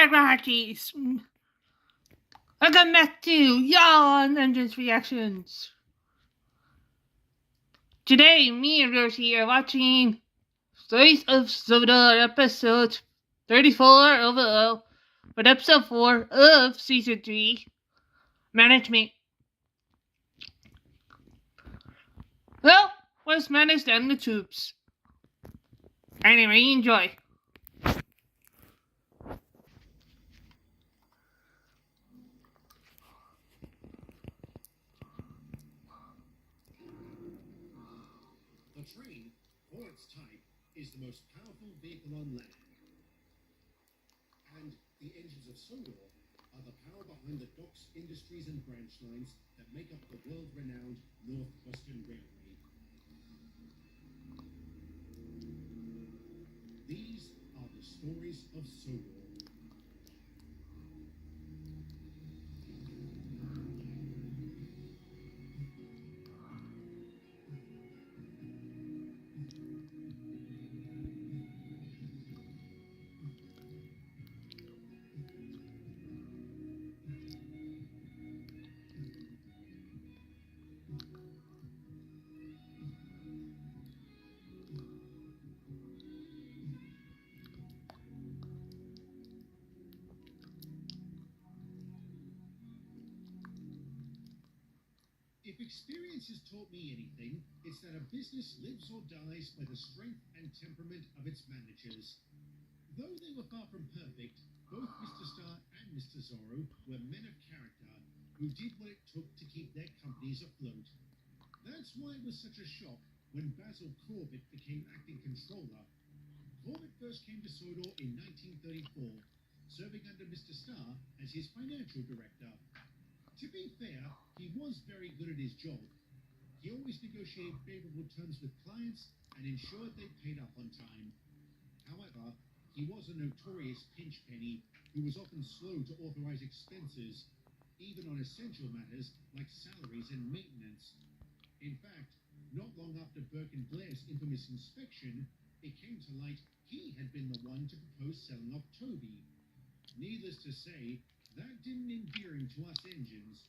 Alright, Rockies. Welcome back to Yawn Engines Reactions. Today, me and Rosie are watching Stories of Sodor episode 34 overall, but episode 4 of season 3, Management. Well, let's manage down the tubes. Anyway, enjoy. The train, for its type, is the most powerful vehicle on land. And the engines of Sodor are the power behind the docks, industries and branch lines that make up the world-renowned North Western Railway. These are the stories of Sodor. If experience has taught me anything, it's that a business lives or dies by the strength and temperament of its managers. Though they were far from perfect, both Mr. Starr and Mr. Zorro were men of character who did what it took to keep their companies afloat. That's why it was such a shock when Basil Corbett became acting controller. Corbett first came to Sodor in 1934, serving under Mr. Starr as his financial director. To be fair, he was very good at his job. He always negotiated favorable terms with clients and ensured they paid up on time. However, he was a notorious pinch penny who was often slow to authorize expenses, even on essential matters like salaries and maintenance. In fact, not long after Burke and Blair's infamous inspection, it came to light he had been the one to propose selling off Toby. Needless to say, that didn't endear him to us engines,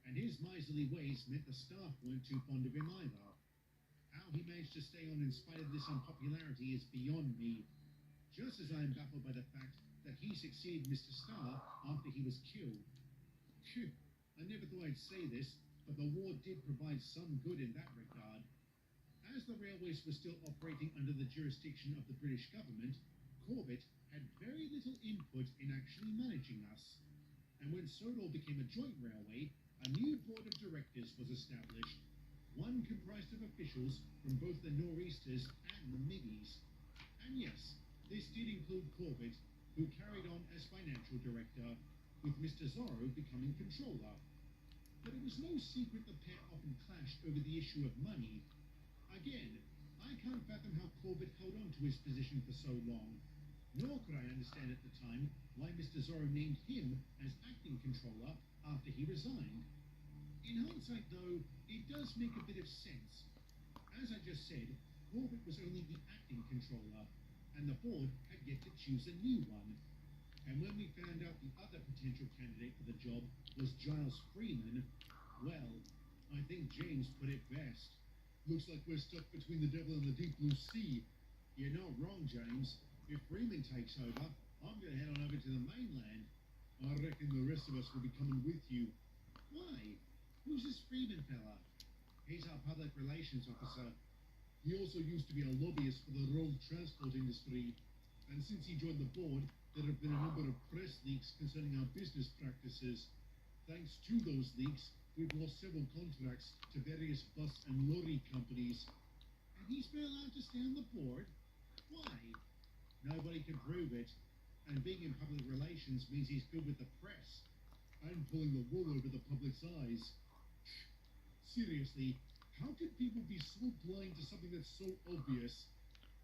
and his miserly ways meant the staff weren't too fond of him either. How he managed to stay on in spite of this unpopularity is beyond me, just as I am baffled by the fact that he succeeded Mr. Starr after he was killed. Phew, I never thought I'd say this, but the war did provide some good in that regard. As the railways were still operating under the jurisdiction of the British government, Corbett had very little input in actually managing us. And when Sodor became a joint railway, a new board of directors was established, one comprised of officials from both the Nor'easters and the Middies. And yes, this did include Corbett, who carried on as financial director, with Mr. Zorro becoming controller. But it was no secret the pair often clashed over the issue of money. Again, I can't fathom how Corbett held on to his position for so long. Nor could I understand at the time why Mr. Zorro named him as acting controller after he resigned. In hindsight, though, it does make a bit of sense. As I just said, Corbett was only the acting controller, and the board had yet to choose a new one. And when we found out the other potential candidate for the job was Giles Freeman, well, I think James put it best. Looks like we're stuck between the devil and the deep blue sea. You're not wrong, James. If Freeman takes over, I'm going to head on over to the mainland. I reckon the rest of us will be coming with you. Why? Who's this Freeman fella? He's our public relations officer. He also used to be a lobbyist for the road transport industry. And since he joined the board, there have been a number of press leaks concerning our business practices. Thanks to those leaks, we've lost several contracts to various bus and lorry companies. And he's been allowed to stay on the board? Why? Nobody can prove it, and being in public relations means he's good with the press. I'm pulling the wool over the public's eyes. Seriously, how can people be so blind to something that's so obvious?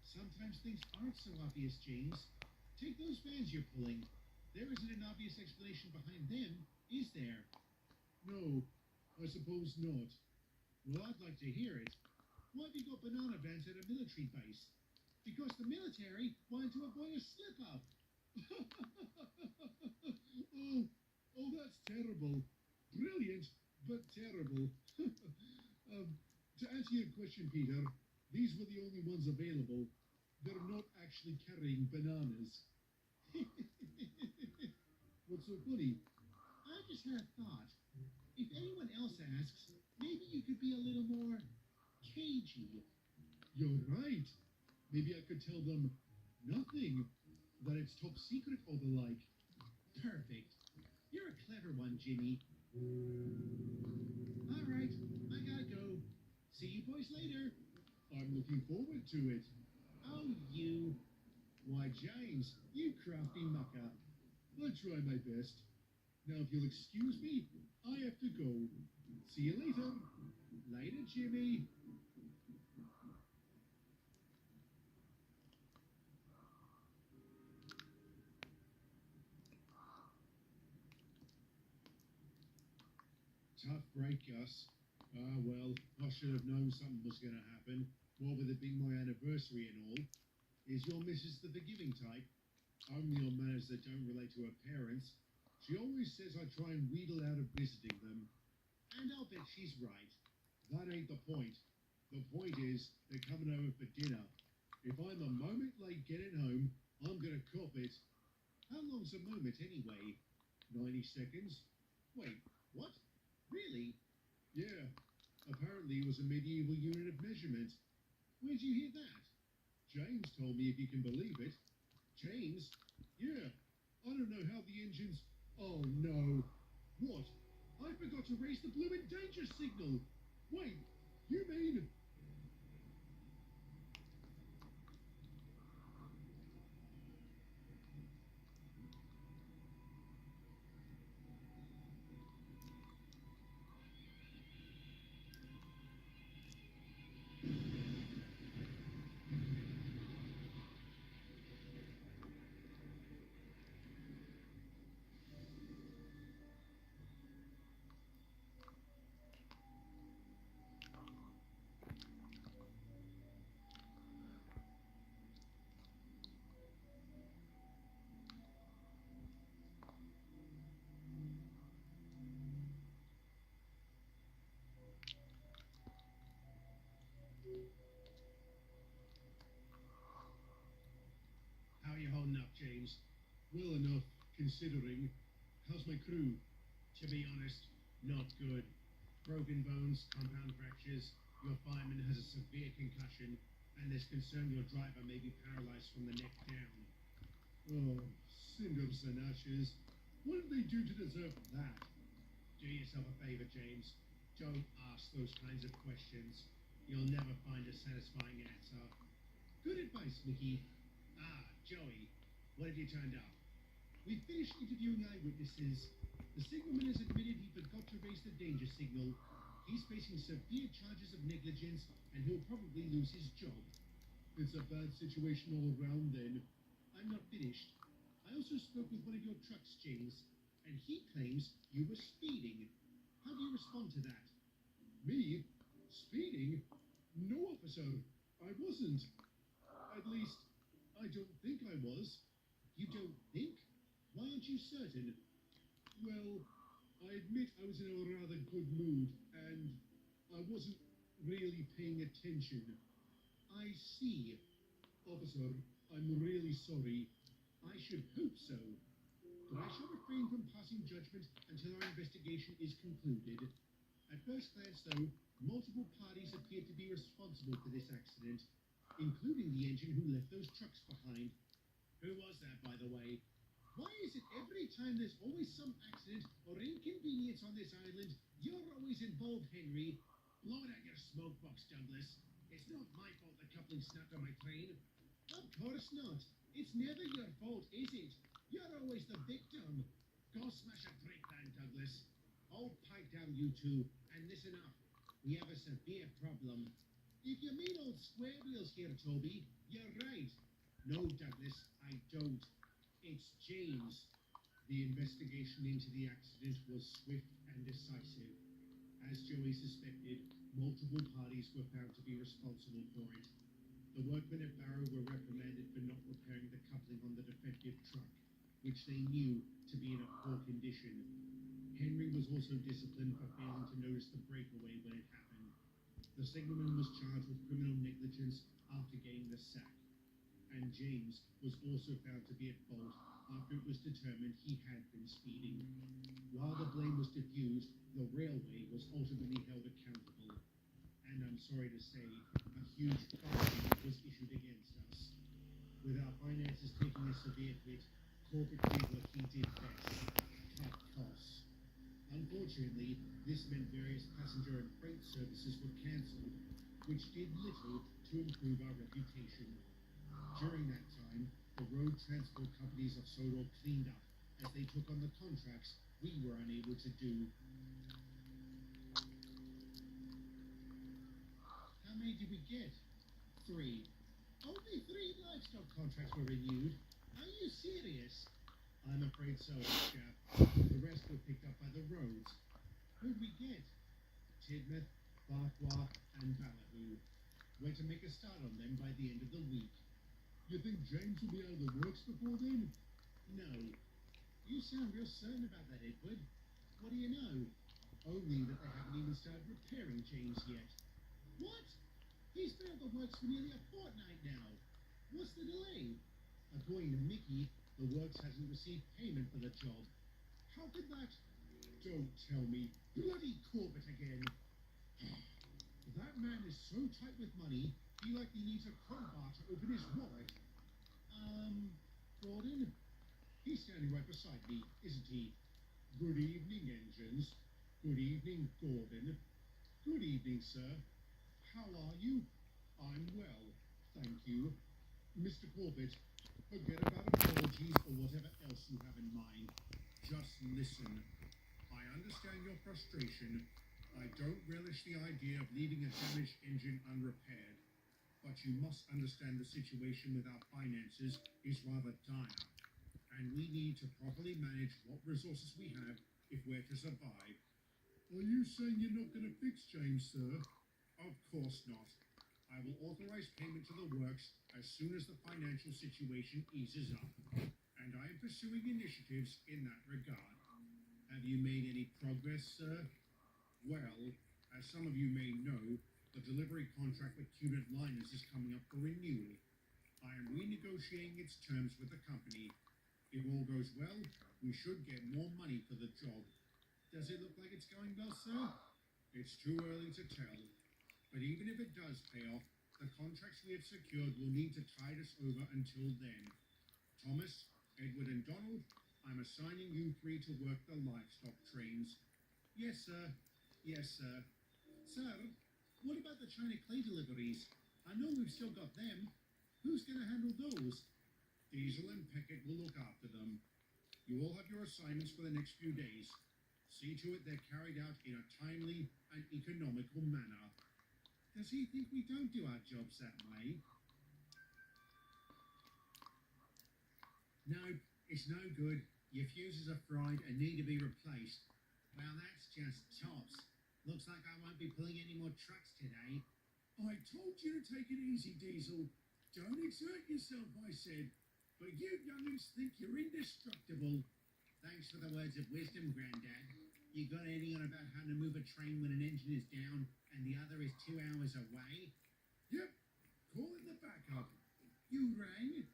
Sometimes things aren't so obvious, James. Take those vans you're pulling. There isn't an obvious explanation behind them, is there? No, I suppose not. Well, I'd like to hear it. Why have you got banana vans at a military base? Because the military wanted to avoid a slip-up. Terrible. Brilliant, but terrible. To answer your question, Peter, these were the only ones available. They're not actually carrying bananas. What's so funny? I just had a thought. If anyone else asks, maybe you could be a little more cagey. You're right. Maybe I could tell them nothing, that it's top secret or the like. Perfect. You're a clever one, Jimmy. All right, I gotta go. See you boys later. I'm looking forward to it. Oh, you. Why, James, you crafty mucker. I'll try my best. Now, if you'll excuse me, I have to go. See you later. Later, Jimmy. Tough break, Gus. Ah, well, I should have known something was going to happen. What with it being my anniversary and all. Is your missus the forgiving type? Only on matters that don't relate to her parents. She always says I try and wheedle out of visiting them. And I'll bet she's right. That ain't the point. The point is, they're coming over for dinner. If I'm a moment late getting home, I'm gonna cop it. How long's a moment anyway? 90 seconds? Wait, what? Really? Yeah. Apparently it was a medieval unit of measurement. Where'd you hear that? James told me, if you can believe it. James? Yeah. I don't know how the engines... Oh, no. What? I forgot to raise the blue danger signal. Wait, you mean... How are you holding up, James? Well enough, considering. How's my crew? To be honest, not good. Broken bones, compound fractures. Your fireman has a severe concussion, and there's concern your driver may be paralyzed from the neck down. Oh, cinders and ashes. What did they do to deserve that? Do yourself a favor, James. Don't ask those kinds of questions. You'll never find a satisfying answer. Good advice, Mickey. Ah, Joey, what have you turned up? We finished interviewing eyewitnesses. The signalman has admitted he forgot to raise the danger signal. He's facing severe charges of negligence, and he'll probably lose his job. It's a bad situation all around, then. I'm not finished. I also spoke with one of your trucks, James, and he claims you were speeding. How do you respond to that? Me? Speeding? No, officer. I wasn't. At least, I don't think I was. You don't think? Why aren't you certain? Well, I admit I was in a rather good mood, and I wasn't really paying attention. I see. Officer, I'm really sorry. I should hope so. But I shall refrain from passing judgment until our investigation is concluded. At first glance, though, multiple parties appear to be responsible for this accident, including the engine who left those trucks behind. Who was that, by the way? Why is it every time there's always some accident or inconvenience on this island, you're always involved, Henry? Blow it out your smoke box, Douglas. It's not my fault the coupling snapped on my train. Of course not. It's never your fault, is it? You're always the victim. Go smash a brake van, Douglas. Hold pipe down, you two, and listen up. We have a severe problem. If you mean old square wheels here, Toby, you're right. No, Douglas, I don't. It's James. The investigation into the accident was swift and decisive. As Joey suspected, multiple parties were found to be responsible for it. The workmen at Barrow were reprimanded for not repairing the coupling on the defective truck, which they knew to be in a poor condition. Henry was also disciplined for failing to notice the breakaway when it happened. The signalman was charged with criminal negligence after getting the sack, and James was also found to be at fault after it was determined he had been speeding. While the blame was diffused, the railway was ultimately held accountable, and I'm sorry to say, a huge fine was issued against us. With our finances taking a severe hit, Corbett did what he did best: cut costs. Unfortunately, this meant various passenger and freight services were cancelled, which did little to improve our reputation. During that time, the road transport companies of Sodor cleaned up as they took on the contracts we were unable to do. How many did we get? 3. Only 3 livestock contracts were renewed. Are you serious? I'm afraid so, chap. The rest were picked up by the roads. Who'd we get? Tidmouth, Farquhar, and Ballyhoo. We're to make a start on them by the end of the week. You think James will be out of the works before then? No. You sound real certain about that, Edward. What do you know? Only that they haven't even started repairing James yet. What? He's been out of the works for nearly a fortnight now. What's the delay? According to Mickey, the works hasn't received payment for the job. How could that? Don't tell me. Bloody Corbett again. That man is so tight with money, he likely needs a crowbar to open his wallet. Gordon? He's standing right beside me, isn't he? Good evening, engines. Good evening, Gordon. Good evening, sir. How are you? I'm well, thank you. Mr. Corbett, forget about apologies or whatever else you have in mind. Just listen. I understand your frustration. I don't relish the idea of leaving a damaged engine unrepaired. But you must understand the situation with our finances is rather dire, and we need to properly manage what resources we have if we're to survive. Are you saying you're not going to fix James, sir? Of course not. I will authorize payment to the works as soon as the financial situation eases up, and I am pursuing initiatives in that regard. Have you made any progress, sir? Well, as some of you may know, the delivery contract with Cunard Liners is coming up for renewal. I am renegotiating its terms with the company. If all goes well, we should get more money for the job. Does it look like it's going well, sir? It's too early to tell. But even if it does pay off, the contracts we have secured will need to tide us over until then. Thomas, Edward, and Donald, I'm assigning you 3 to work the livestock trains. Yes, sir. Yes, sir. Sir, what about the China clay deliveries? I know we've still got them. Who's going to handle those? Diesel and Peckett will look after them. You all have your assignments for the next few days. See to it they're carried out in a timely and economical manner. Does he think we don't do our jobs that way? No, it's no good. Your fuses are fried and need to be replaced. Well, that's just tops. Looks like I won't be pulling any more trucks today. I told you to take it easy, Diesel. Don't exert yourself, I said. But you young'uns think you're indestructible. Thanks for the words of wisdom, Grandad. You got anything on about how to move a train when an engine is down and the other is 2 hours away? Yep. Call in the backup. You rang?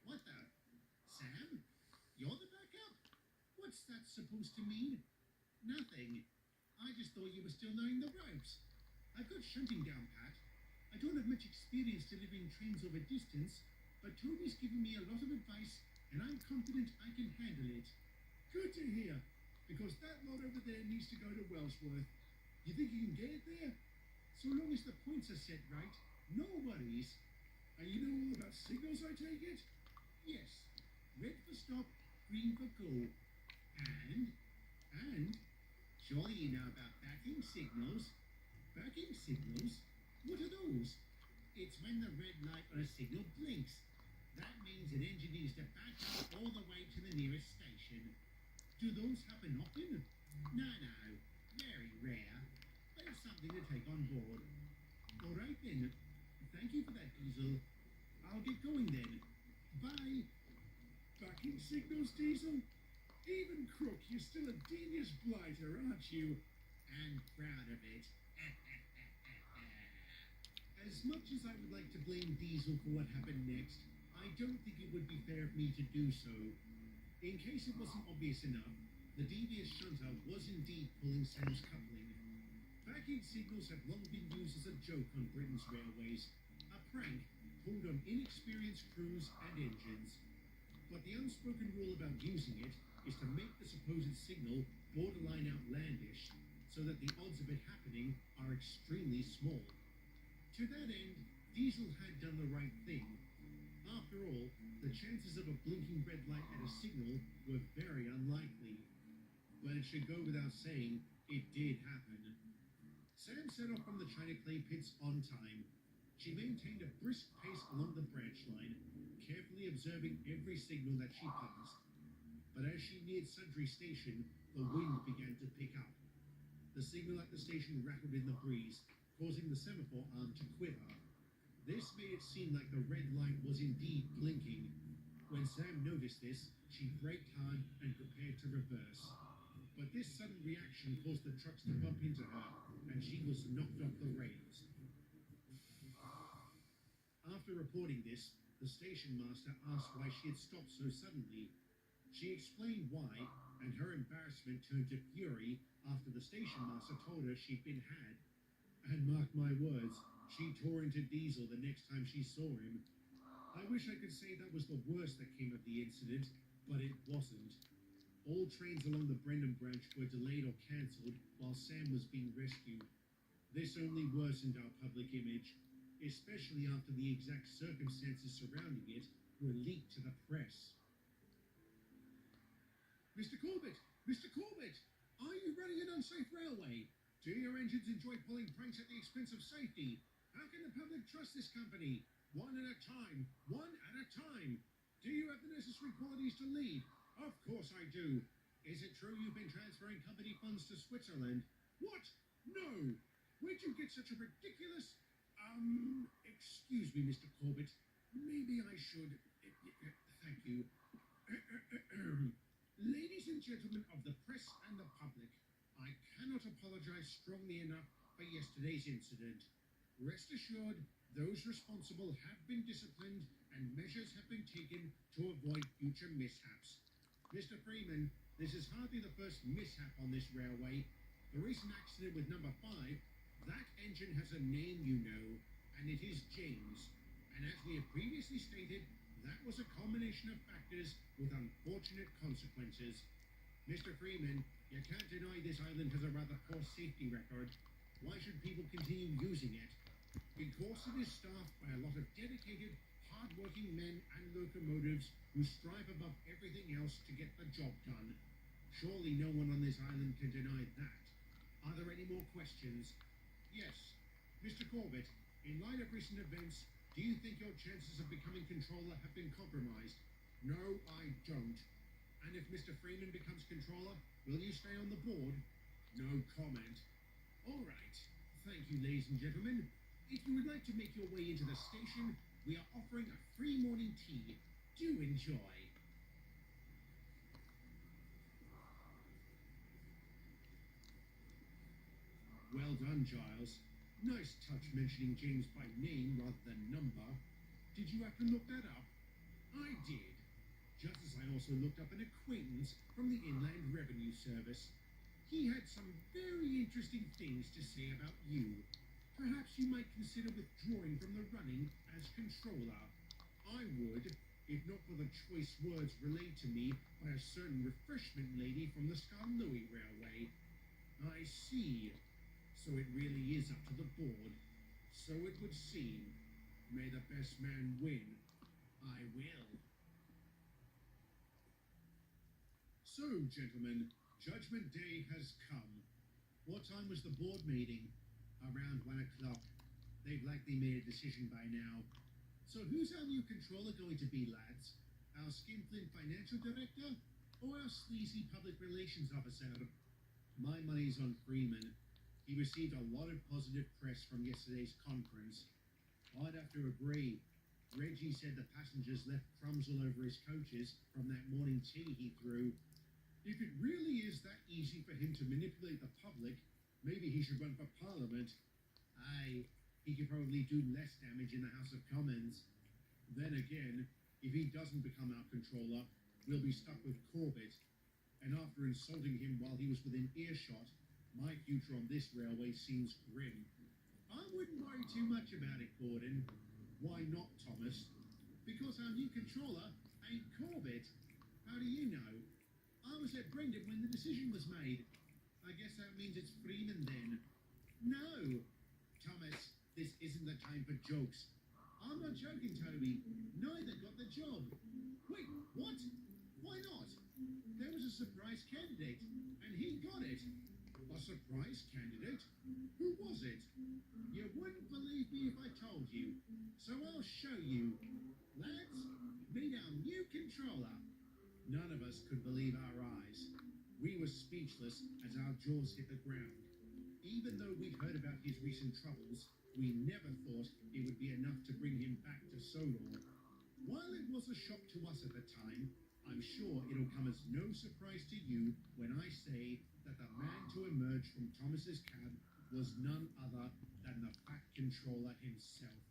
What the? Sam? You're the backup? What's that supposed to mean? Nothing. I just thought you were still knowing the ropes. I've got shunting down pat. I don't have much experience delivering trains over distance, but Toby's given me a lot of advice, and I'm confident I can handle it. Good to hear, because that lot over there needs to go to Wellsworth. You think you can get it there? So long as the points are set right, no worries. And you know all about signals, I take it? Yes. Red for stop, green for go. And surely you know about backing signals. Backing signals? What are those? It's when the red light on a signal blinks. That means an engine needs to back up all the way to the nearest station. Do those happen often? No, very rare. But it's something to take on board. All right then. Thank you for that, Diesel. I'll get going then. Bye. Backing signals, Diesel? Even crook, you're still a devious blighter, aren't you? And proud of it. As much as I would like to blame Diesel for what happened next, I don't think it would be fair of me to do so. In case it wasn't obvious enough, the devious shunter was indeed pulling Sam's coupling. Backing signals have long been used as a joke on Britain's railways, a prank pulled on inexperienced crews and engines. But the unspoken rule about using it is to make the supposed signal borderline outlandish, so that the odds of it happening are extremely small. To that end, Diesel had done the right thing. After all, the chances of a blinking red light at a signal were very unlikely. But it should go without saying, it did happen. Sam set off from the China Clay pits on time. She maintained a brisk pace along the branch line, carefully observing every signal that she passed. But as she neared Sudbury Station, the wind began to pick up. The signal at the station rattled in the breeze, causing the semaphore arm to quiver. This made it seem like the red light was indeed blinking. When Sam noticed this, she braked hard and prepared to reverse. But this sudden reaction caused the trucks to bump into her, and she was knocked off the rails. After reporting this, the station master asked why she had stopped so suddenly. She explained why, and her embarrassment turned to fury after the station master told her she'd been had. And mark my words, she tore into Diesel the next time she saw him. I wish I could say that was the worst that came of the incident, but it wasn't. All trains along the Brendan branch were delayed or cancelled while Sam was being rescued. This only worsened our public image, especially after the exact circumstances surrounding it were leaked to the press. Mr. Corbett! Mr. Corbett! Are you running an unsafe railway? Do your engines enjoy pulling pranks at the expense of safety? How can the public trust this company? One at a time. One at a time. Do you have the necessary qualities to lead? Of course I do. Is it true you've been transferring company funds to Switzerland? What? No. Where'd you get such a ridiculous... Excuse me, Mr. Corbett. Maybe I should... Thank you. Ladies and gentlemen of the press and the public, I cannot apologize strongly enough for yesterday's incident. Rest assured, those responsible have been disciplined and measures have been taken to avoid future mishaps. Mr. Freeman, this is hardly the first mishap on this railway. The recent accident with number 5, that engine has a name you know, and it is James. And as we have previously stated, that was a combination of factors with unfortunate consequences. Mr. Freeman, you can't deny this island has a rather poor safety record. Why should people continue using it? Because it is staffed by a lot of dedicated, hard-working men and locomotives who strive above everything else to get the job done. Surely no one on this island can deny that. Are there any more questions? Yes. Mr. Corbett, in light of recent events, do you think your chances of becoming controller have been compromised? No, I don't. And if Mr. Freeman becomes controller, will you stay on the board? No comment. All right. Thank you, ladies and gentlemen. If you would like to make your way into the station, we are offering a free morning tea. Do enjoy. Well done, Giles. Nice touch mentioning James by name rather than number. Did you have to look that up? I did. Just as I also looked up an acquaintance from the Inland Revenue Service. He had some very interesting things to say about you. Perhaps you might consider withdrawing from the running as controller. I would, if not for the choice words relayed to me by a certain refreshment lady from the Skarloey Railway. I see. So it really is up to the board. So it would seem. May the best man win. I will. So, gentlemen, Judgment Day has come. What time was the board meeting? Around 1 o'clock. They've likely made a decision by now. So who's our new controller going to be, lads? Our skinflint financial director? Or our sleazy public relations officer? My money's on Freeman. He received a lot of positive press from yesterday's conference. I'd have to agree. Reggie said the passengers left crumbs all over his coaches from that morning tea he threw. If it really is that easy for him to manipulate the public, maybe he should run for Parliament. Aye, he could probably do less damage in the House of Commons. Then again, if he doesn't become our controller, we'll be stuck with Corbett. And after insulting him while he was within earshot, my future on this railway seems grim. I wouldn't worry too much about it, Gordon. Why not, Thomas? Because our new controller ain't Corbett. How do you know? I was at Brendan when the decision was made. I guess that means it's Freeman then. No! Thomas, this isn't the time for jokes. I'm not joking, Toby. Neither got the job. Wait, what? Why not? There was a surprise candidate, and he got it. A surprise candidate? Who was it? You wouldn't believe me if I told you. So I'll show you. Lads, meet our new controller. None of us could believe our eyes. We were speechless as our jaws hit the ground. Even though we'd heard about his recent troubles, we never thought it would be enough to bring him back to Sodor. While it was a shock to us at the time, I'm sure it'll come as no surprise to you when I say that the man to emerge from Thomas's cab was none other than the Fat Controller himself.